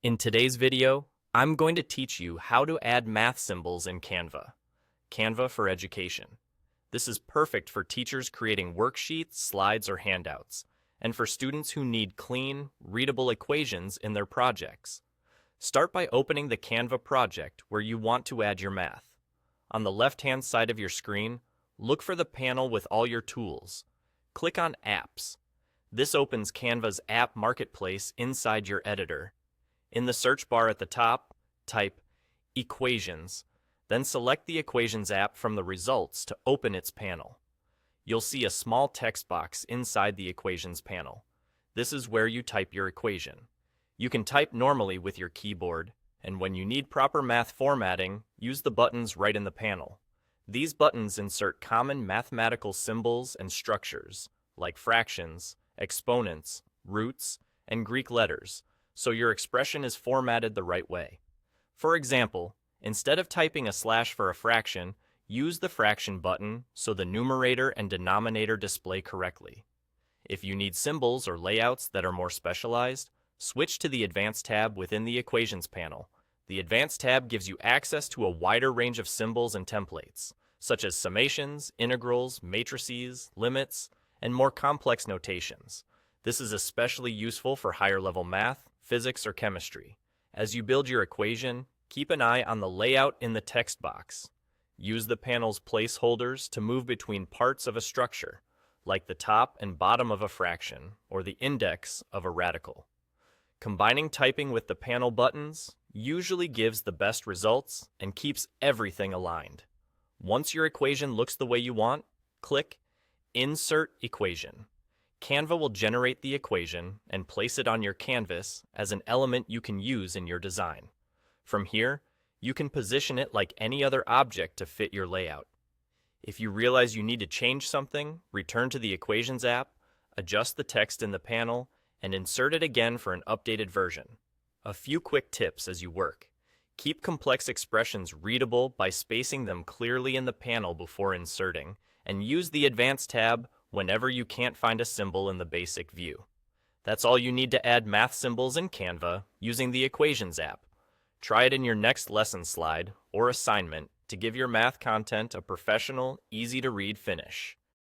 In today's video, I'm going to teach you how to add math symbols in Canva. Canva for Education. This is perfect for teachers creating worksheets, slides, or handouts, and for students who need clean, readable equations in their projects. Start by opening the Canva project where you want to add your math. On the left-hand side of your screen, look for the panel with all your tools. Click on Apps. This opens Canva's App Marketplace inside your editor. In the search bar at the top, type Equations, then select the Equations app from the results to open its panel. You'll see a small text box inside the Equations panel. This is where you type your equation. You can type normally with your keyboard, and when you need proper math formatting, use the buttons right in the panel. These buttons insert common mathematical symbols and structures, like fractions, exponents, roots, and Greek letters, so your expression is formatted the right way. For example, instead of typing a slash for a fraction, use the fraction button so the numerator and denominator display correctly. If you need symbols or layouts that are more specialized, switch to the Advanced tab within the Equations panel. The Advanced tab gives you access to a wider range of symbols and templates, such as summations, integrals, matrices, limits, and more complex notations. This is especially useful for higher-level math, physics, or chemistry. As you build your equation, keep an eye on the layout in the text box. Use the panel's placeholders to move between parts of a structure, like the top and bottom of a fraction, or the index of a radical. Combining typing with the panel buttons usually gives the best results and keeps everything aligned. Once your equation looks the way you want, click Insert Equation. Canva will generate the equation and place it on your canvas as an element you can use in your design. From here, you can position it like any other object to fit your layout. If you realize you need to change something, return to the Equations app, adjust the text in the panel, and insert it again for an updated version. A few quick tips as you work. Keep complex expressions readable by spacing them clearly in the panel before inserting, and use the Advanced tab whenever you can't find a symbol in the basic view. That's all you need to add math symbols in Canva using the Equations app. Try it in your next lesson slide or assignment to give your math content a professional, easy-to-read finish.